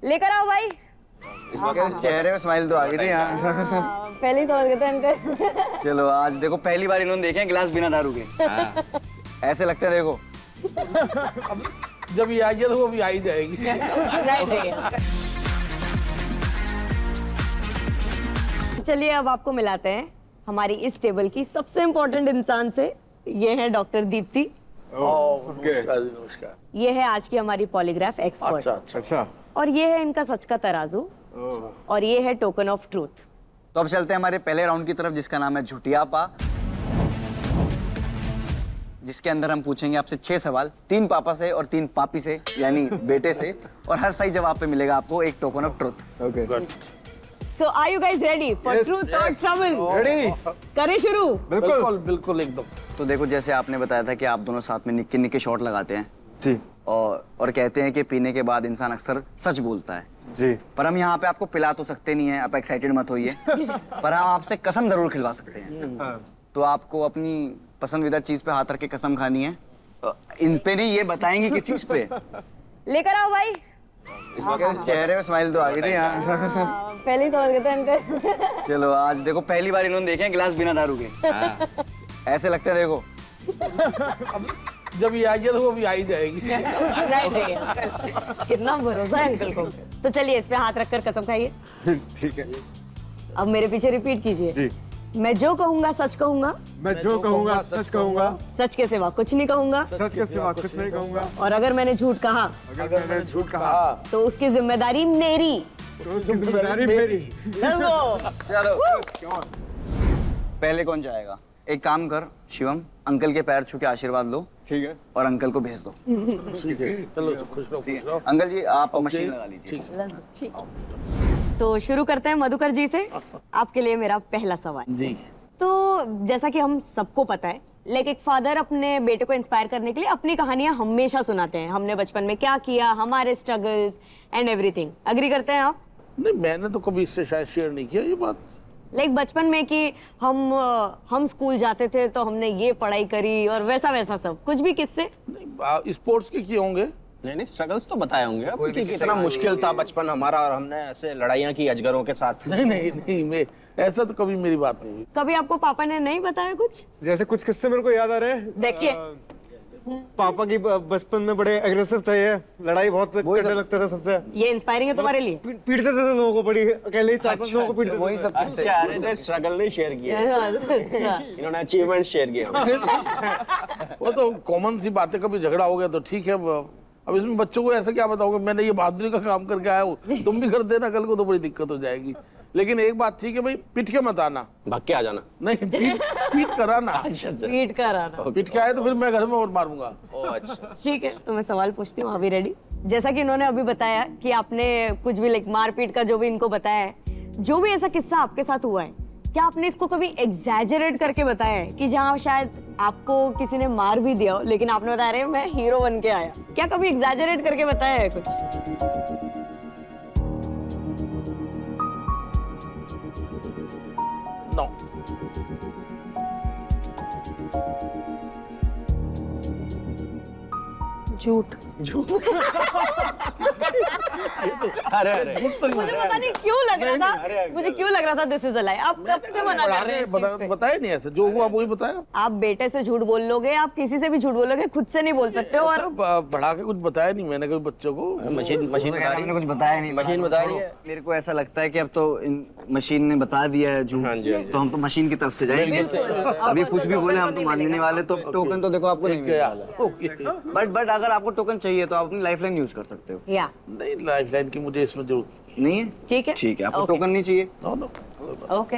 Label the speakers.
Speaker 1: लेकर आओ भाई।
Speaker 2: इसमें चेहरे में स्माइल तो आ गई थी यहाँ।
Speaker 1: पहले ही समझ गए थे अंकल।
Speaker 2: चलो आज देखो पहली बार इन्होंने देखे हैं गिलास बिना दारू के। ऐसे लगते हैं देखो।
Speaker 3: अब जब ये आई है तो वो भी आ ही जाएगी।
Speaker 1: चलिए अब आपको मिलाते हैं हमारी इस टेबल की सबसे इम्पोर्टेंट इंसान से। ये है डॉक्टर दीप्ति।
Speaker 3: नमस्कार।
Speaker 1: ये है आज की हमारी पॉलीग्राफ एक्सपर्ट।
Speaker 3: अच्छा।
Speaker 1: और ये है इनका सच का तराजू। और ये है टोकन ऑफ ट्रूथ।
Speaker 2: तो अब चलते हैं हमारे पहले राउंड की तरफ जिसका नाम है झुटियापा, जिसके अंदर हम पूछेंगे आपसे 6 सवाल, 3 पापा से और 3 पापी से यानी बेटे से, और हर सही जवाब पे मिलेगा आपको एक token of truth.
Speaker 3: Good.
Speaker 1: So are you guys ready for truth और ट्रबल?
Speaker 2: रेडी?
Speaker 1: करें शुरू।
Speaker 3: बिल्कुल एकदम।
Speaker 2: तो देखो जैसे आपने बताया था कि आप दोनों साथ में निक्के निक्के शॉट लगाते हैं
Speaker 4: जी
Speaker 2: और कहते हैं कि पीने के बाद इंसान अक्सर सच बोलता है
Speaker 4: जी।
Speaker 2: पर हम यहाँ पे आपको पिला तो सकते नहीं है, आप एक्साइटेड मत होइए, पर हम आपसे कसम जरूर खिलवा सकते हैं। तो आपको अपनी पसंदीदा चीज पे हाथ रख के कसम खानी है। इन पे नहीं, ये बताएंगे किस चीज पे।
Speaker 1: लेकर आओ भाई।
Speaker 2: इसमें चेहरे में स्माइल तो आ गई थी यहाँ।
Speaker 1: पहले ही समझ गए थे अंकल।
Speaker 2: चलो आज देखो पहली बार इन्होंने देखे हैं गिलास बिना दारू के। ऐसे लगते हैं देखो।
Speaker 3: अब जब ये आई है तो वो भी आ ही जाएगी।
Speaker 1: कितना भरोसा है अंकल को। तो चलिए इस पे हाथ रखकर कसम खाइए।
Speaker 4: ठीक है।
Speaker 1: अब मेरे पीछे रिपीट कीजिए।
Speaker 4: जी।
Speaker 1: मैं जो कहूंगा सच कहूंगा,
Speaker 4: मैं जो कहूँगा सच कहूँगा,
Speaker 1: सच के सिवा कुछ नहीं कहूंगा,
Speaker 4: सच के सिवा कुछ नहीं कहूँगा,
Speaker 1: और अगर मैंने झूठ कहा
Speaker 4: अगर मैंने झूठ कहा
Speaker 1: तो उसकी जिम्मेदारी मेरी।
Speaker 4: तो उसकी जिम्मेदारी मेरी।
Speaker 1: Let's go।
Speaker 2: चलो पहले कौन जाएगा? एक काम कर शिवम, अंकल के पैर छू के आशीर्वाद लो
Speaker 4: ठीक है।
Speaker 2: और अंकल को भेज दो।
Speaker 3: चलो खुश रहो।
Speaker 2: अंकल जी आप मशीन लगा लीजिए।
Speaker 3: ठीक।
Speaker 1: तो शुरू करते हैं मधुकर जी से। आपके लिए मेरा पहला सवाल।
Speaker 3: जी।
Speaker 1: तो जैसा कि हम सबको पता है, लाइक एक फादर अपने बेटे को इंस्पायर करने के लिए अपनी कहानियां हमेशा सुनाते हैं। हमने बचपन में क्या किया, हमारे स्ट्रगल्स एंड एवरीथिंग। अग्री करते हैं आप?
Speaker 3: नहीं, मैंने तो कभी इससे शायद शेयर नहीं किया ये बात।
Speaker 1: लाइक बचपन में कि हम स्कूल जाते थे तो हमने ये पढ़ाई करी और वैसा सब कुछ भी किससे?
Speaker 3: नहीं, स्पोर्ट्स के किए होंगे।
Speaker 5: नहीं स्ट्रगल्स तो बताए होंगे अब कि कितना मुश्किल था बचपन हमारा और हमने ऐसे लड़ाइयाँ की अजगरों के साथ।
Speaker 3: नहीं, मैं ऐसा तो कभी मेरी बात नहीं हुई।
Speaker 1: कभी आपको पापा ने नहीं बताया कुछ?
Speaker 4: जैसे कुछ किस्से मेरे को याद आ रहे हैं।
Speaker 1: देखिए
Speaker 4: पापा की बचपन में बड़े एग्रेसिव थे, ये लड़ाई बहुत करने लगते थे सबसे।
Speaker 1: ये इंस्पायरिंग है तुम्हारे लिए।
Speaker 4: पीटते थे लोगों को, बड़ी अकेले 4-5 लोगों को पीटते थे।
Speaker 2: वही सब किस्से।
Speaker 5: अच्छा अरे ने स्ट्रगल नहीं शेयर किया,
Speaker 1: अच्छा।
Speaker 5: इन्होंने अचीवमेंट शेयर किया।
Speaker 3: वो तो कॉमन सी बातें, कभी झगड़ा हो गया तो ठीक है। अब इसमें बच्चों को ऐसा क्या बताओगे, मैंने ये बहादुरी का काम करके आया हूँ, तुम भी कर देना, कल को तो बड़ी दिक्कत हो जाएगी। लेकिन एक बात ठीक है भाई, पीट के मत आना।
Speaker 5: भाग के आ जाना।
Speaker 3: नहीं, पीट कराना।
Speaker 5: अच्छा
Speaker 1: पीट कर आना।
Speaker 3: पीट के आए तो फिर मैं घर में और मारूंगा।
Speaker 5: ओह अच्छा।
Speaker 1: ठीक है, तो मैं सवाल पूछती हूँ, अभी रेडी? जैसा कि इन्होंने अभी बताया कि आपने कुछ भी लाइक मारपीट का जो भी इनको बताया है, जो भी ऐसा किस्सा आपके साथ हुआ है, क्या आपने इसको कभी एग्जैजरेट करके बताया है कि जहाँ शायद आपको किसी ने मार भी दिया हो लेकिन आपने बताया रहे मैं हीरो बन के आया? क्या कभी एग्जैजरेट करके बताया है कुछ?
Speaker 3: नो।
Speaker 1: झूठ।
Speaker 5: अरे
Speaker 1: मुझे पता नहीं क्यों लग रहा था, मुझे क्यों लग रहा था दिस इज अ लाई। आप कब से मना कर रहे हैं इस चीज पे?
Speaker 3: बताया नहीं, ऐसे जो हुआ वही बताया।
Speaker 1: आप बेटे से झूठ बोल लोगे, आप किसी से भी झूठ बोलोगे, खुद से नहीं बोल सकते हो। और
Speaker 3: बढ़ा के कुछ बताया नहीं मैंने कभी बच्चों को।
Speaker 5: मशीन बता रही
Speaker 2: हमने कुछ बताया नहीं।
Speaker 5: मशीन बता रही है।
Speaker 2: मेरे को ऐसा लगता है कि अब तो मशीन ने बता दिया है झूठ,
Speaker 5: हाँ जी, हाँ जी।
Speaker 2: तो हम तो मशीन की तरफ से जाएंगे। अभी कुछ भी बोले हम तो मानने वाले। तो टोकन तो देखो आपको नहीं मिलेगा। बट अगर आपको टोकन चाहिए तो आप अपनी लाइफलाइन यूज कर सकते हो।
Speaker 1: या
Speaker 3: नहीं, लाइफलाइन की मुझे इसमें जरूरत
Speaker 2: नहीं है?
Speaker 1: ठीक है,
Speaker 2: ठीक है, आपको
Speaker 1: Okay.
Speaker 2: टोकन नहीं चाहिए?
Speaker 3: नो।
Speaker 1: ओके।